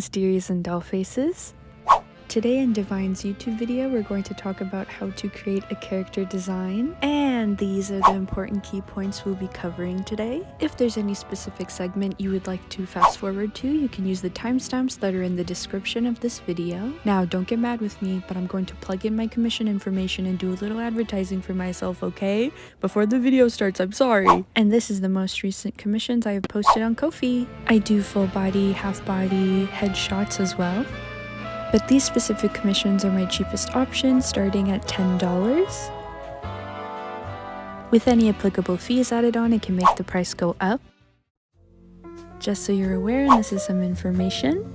mysterious and doll faces. Today in Divine's YouTube video, we're going to talk about how to create a character design, and these are the important key points we'll be covering today. If there's any specific segment you would like to fast forward to, you can use the timestamps that are in the description of this video. Now, don't get mad with me, but I'm going to plug in my commission information and do a little advertising for myself, okay? Before the video starts, I'm sorry. And this is the most recent commissions I have posted on Ko-fi. I do full body, half body, headshots as well. But these specific commissions are my cheapest option, starting at $10. With any applicable fees added on, it can make the price go up. Just so you're aware, and this is some information.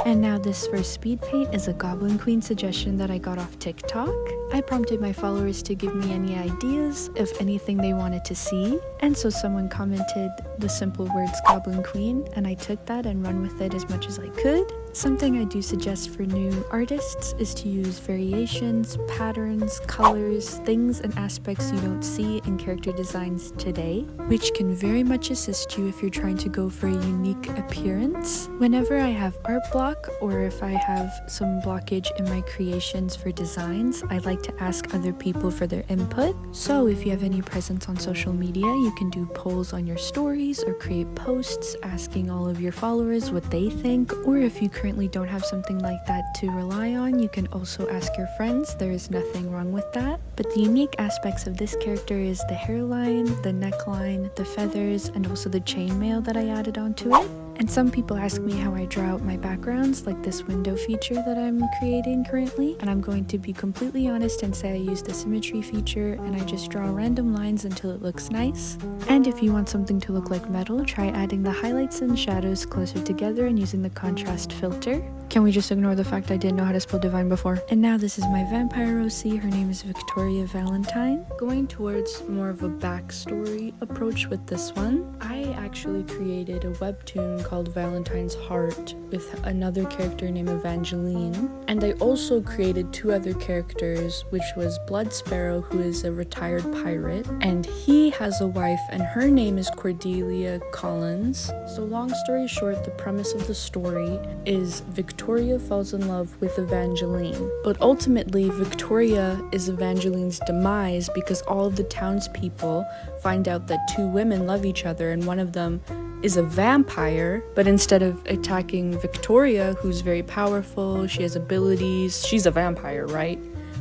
And now this first speed paint is a Goblin Queen suggestion that I got off TikTok. I prompted my followers to give me any ideas of anything they wanted to see, and so someone commented the simple words Goblin Queen, and I took that and run with it as much as I could. Something I do suggest for new artists is to use variations, patterns, colors, things and aspects you don't see in character designs today, which can very much assist you if you're trying to go for a unique appearance. Whenever I have art block, or if I have some blockage in my creations for designs, I like to ask other people for their input. So if you have any presence on social media, you can do polls on your stories or create posts asking all of your followers what they think, or if you currently don't have something like that to rely on, you can also ask your friends. There is nothing wrong with that. But the unique aspects of this character is the hairline, the neckline, the feathers, and also the chainmail that I added onto it. And some people ask me how I draw out my backgrounds, like this window feature that I'm creating currently. And I'm going to be completely honest and say I use the symmetry feature and I just draw random lines until it looks nice. And if you want something to look like metal, try adding the highlights and shadows closer together and using the contrast filter. Can we just ignore the fact I didn't know how to spell Divine before? And now this is my vampire OC. Her name is Victoria Valentine. Going towards more of a backstory approach with this one, I actually created a webtoon called Valentine's Heart with another character named Evangeline. And I also created two other characters, which was Blood Sparrow, who is a retired pirate, and he has a wife and her name is Cordelia Collins. So long story short, the premise of the story is Victoria falls in love with Evangeline, but ultimately Victoria is Evangeline's demise because all of the townspeople find out that two women love each other and one of them is a vampire, but instead of attacking Victoria, who's very powerful, she has abilities, she's a vampire, right?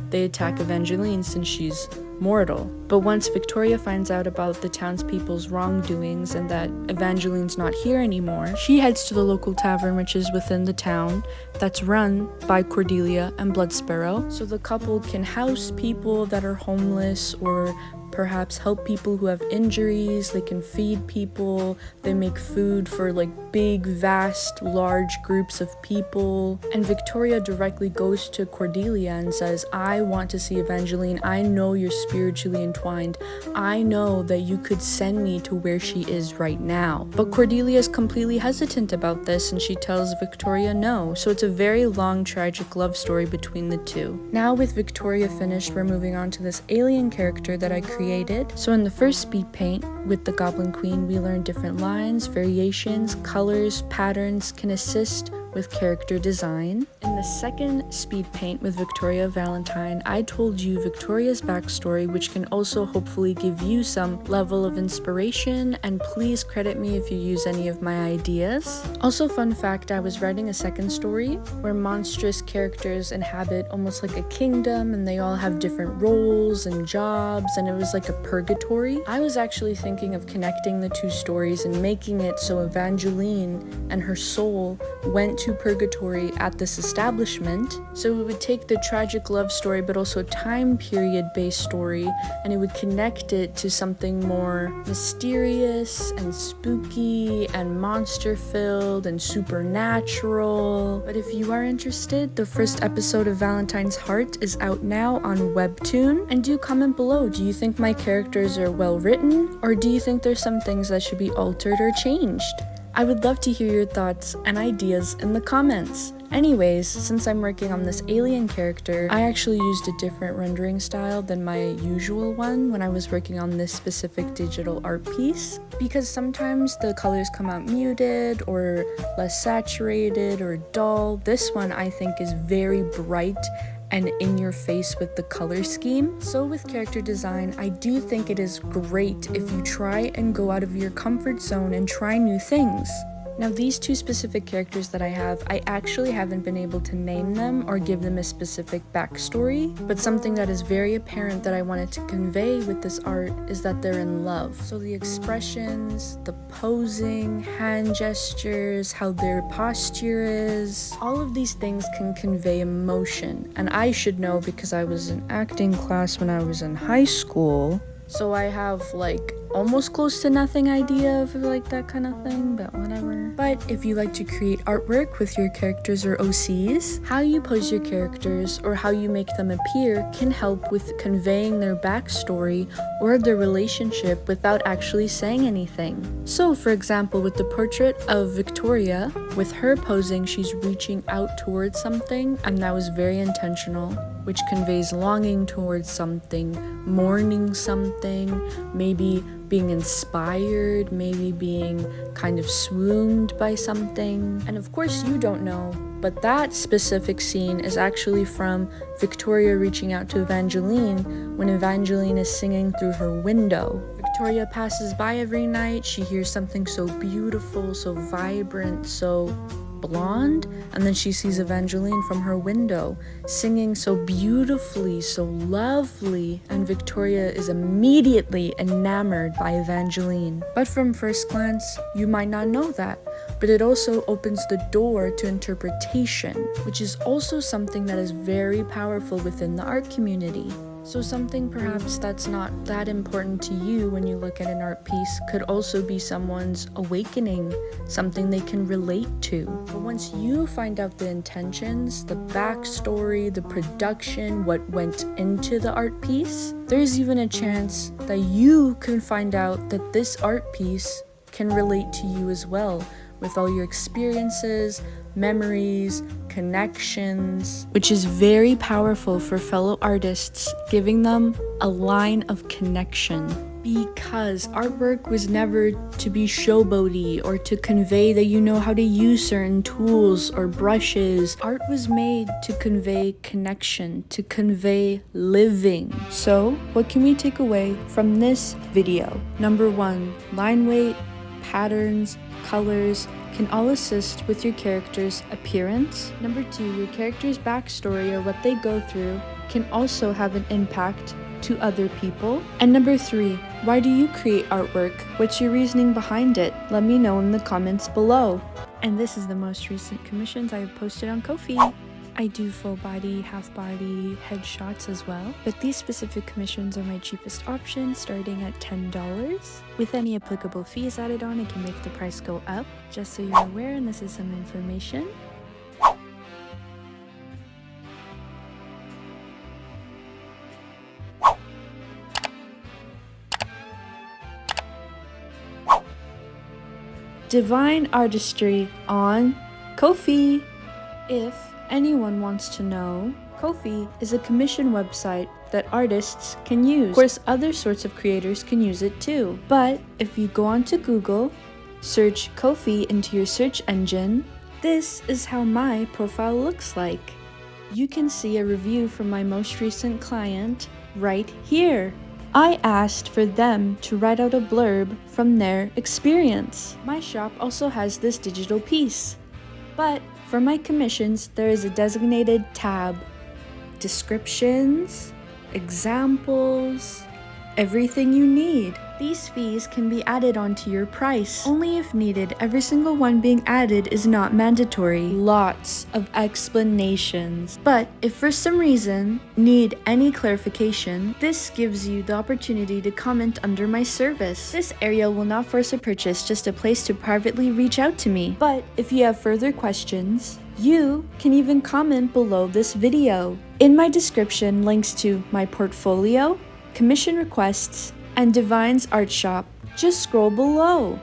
They attack Evangeline since she's mortal. But once Victoria finds out about the townspeople's wrongdoings and that Evangeline's not here anymore, she heads to the local tavern, which is within the town, that's run by Cordelia and Blood Sparrow, so the couple can house people that are homeless or perhaps help people who have injuries. They can feed people, they make food for like big, vast, large groups of people. And Victoria directly goes to Cordelia and says, I want to see Evangeline. I know you're spiritually entwined. I know that you could send me to where she is right now. But Cordelia is completely hesitant about this and she tells Victoria no. So it's a very long, tragic love story between the two. Now with Victoria finished, we're moving on to this alien character that I created. So in the first speed paint with the Goblin Queen, we learned different lines, variations, colors, patterns can assist with character design. In the second speed paint with Victoria Valentine, I told you Victoria's backstory, which can also hopefully give you some level of inspiration, and please credit me if you use any of my ideas. Also, fun fact, I was writing a second story where monstrous characters inhabit almost like a kingdom and they all have different roles and jobs, and it was like a purgatory. I was actually thinking of connecting the two stories and making it so Evangeline and her soul went to purgatory at this establishment. So it would take the tragic love story but also time period based story, and it would connect it to something more mysterious and spooky and monster filled and supernatural. But if you are interested, the first episode of Valentine's Heart is out now on Webtoon, and do comment below, do you think my characters are well written, or do you think there's some things that should be altered or changed? I would love to hear your thoughts and ideas in the comments. Anyways, since I'm working on this alien character, I actually used a different rendering style than my usual one when I was working on this specific digital art piece, because sometimes the colors come out muted or less saturated or dull. This one I think is very bright and in your face with the color scheme. So with character design, I do think it is great if you try and go out of your comfort zone and try new things. Now these two specific characters that I have, I actually haven't been able to name them or give them a specific backstory, but something that is very apparent that I wanted to convey with this art is that they're in love. So the expressions, the posing, hand gestures, how their posture is, all of these things can convey emotion. And I should know because I was in acting class when I was in high school, so I have like almost close to nothing idea of like that kind of thing, but whatever. But if you like to create artwork with your characters or OCs, how you pose your characters or how you make them appear can help with conveying their backstory or their relationship without actually saying anything. So for example, with the portrait of Victoria, with her posing, she's reaching out towards something, and that was very intentional, which conveys longing towards something, mourning something, maybe being inspired, maybe being kind of swooned by something. And of course you don't know, but that specific scene is actually from Victoria reaching out to Evangeline when Evangeline is singing through her window. Victoria passes by every night, she hears something so beautiful, so vibrant, so blonde, and then she sees Evangeline from her window singing so beautifully, so lovely, and Victoria is immediately enamored by Evangeline. But from first glance, you might not know that, but it also opens the door to interpretation, which is also something that is very powerful within the art community. So something perhaps that's not that important to you when you look at an art piece could also be someone's awakening, something they can relate to. But once you find out the intentions, the backstory, the production, what went into the art piece, there's even a chance that you can find out that this art piece can relate to you as well, with all your experiences, memories, connections, which is very powerful for fellow artists, giving them a line of connection. Because artwork was never to be showboaty or to convey that you know how to use certain tools or brushes. Art was made to convey connection, to convey living. So, what can we take away from this video? Number 1, line weight, patterns, colors can all assist with your character's appearance. Number 2, your character's backstory or what they go through can also have an impact to other people. And number 3, why do you create artwork? What's your reasoning behind it? Let me know in the comments below. And this is the most recent commissions I have posted on Ko-fi. I do full body, half body, headshots as well, but these specific commissions are my cheapest option, starting at $10. With any applicable fees added on, it can make the price go up. Just so you're aware, and this is some information. Divine artistry on Ko-fi. If anyone wants to know, Ko-fi is a commission website that artists can use. Of course, other sorts of creators can use it too. But if you go onto Google, search Ko-fi into your search engine, this is how my profile looks like. You can see a review from my most recent client right here. I asked for them to write out a blurb from their experience. My shop also has this digital piece, but for my commissions, there is a designated tab. Descriptions, examples, everything you need. These fees can be added onto your price, only if needed. Every single one being added is not mandatory. Lots of explanations. But if for some reason need any clarification, this gives you the opportunity to comment under my service. This area will not force a purchase, just a place to privately reach out to me. But if you have further questions, you can even comment below this video. In my description, links to my portfolio, commission requests, and Divine's art shop. Just scroll below.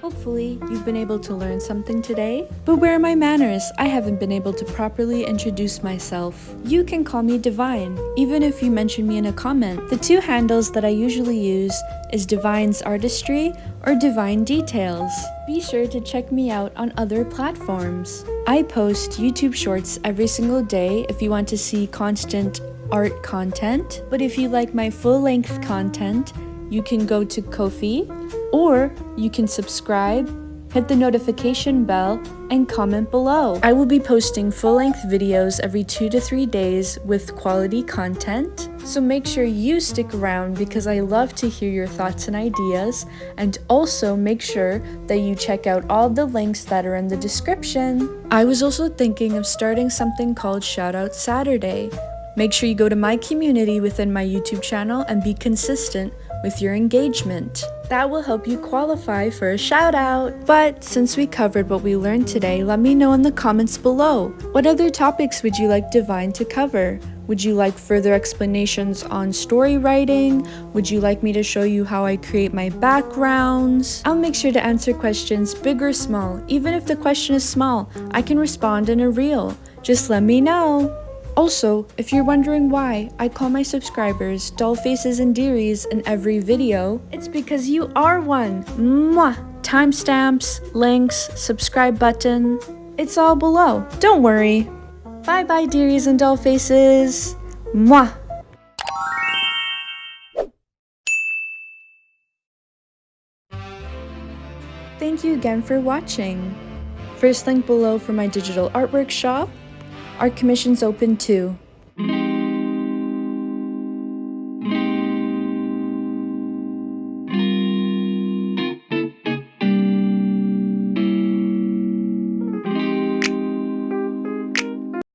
Hopefully, you've been able to learn something today. But where are my manners? I haven't been able to properly introduce myself. You can call me Divine, even if you mention me in a comment. The two handles that I usually use is Divine's Artistry or Divine Details. Be sure to check me out on other platforms. I post YouTube shorts every single day if you want to see constant art content. But if you like my full-length content, you can go to Ko-fi, or you can subscribe, hit the notification bell, and comment below. I will be posting full-length videos every 2 to 3 days with quality content, so make sure you stick around because I love to hear your thoughts and ideas, and also make sure that you check out all the links that are in the description. I was also thinking of starting something called Shoutout Saturday. Make sure you go to my community within my YouTube channel and be consistent with your engagement. That will help you qualify for a shout out. But since we covered what we learned today, let me know in the comments below. What other topics would you like Divine to cover? Would you like further explanations on story writing? Would you like me to show you how I create my backgrounds? I'll make sure to answer questions big or small. Even if the question is small, I can respond in a reel. Just let me know. Also, if you're wondering why I call my subscribers doll faces and dearies in every video, it's because you are one. Mwah! Timestamps, links, subscribe button, it's all below. Don't worry. Bye bye dearies and doll faces. Mwah! Thank you again for watching. First link below for my digital art workshop. Our commission's open too.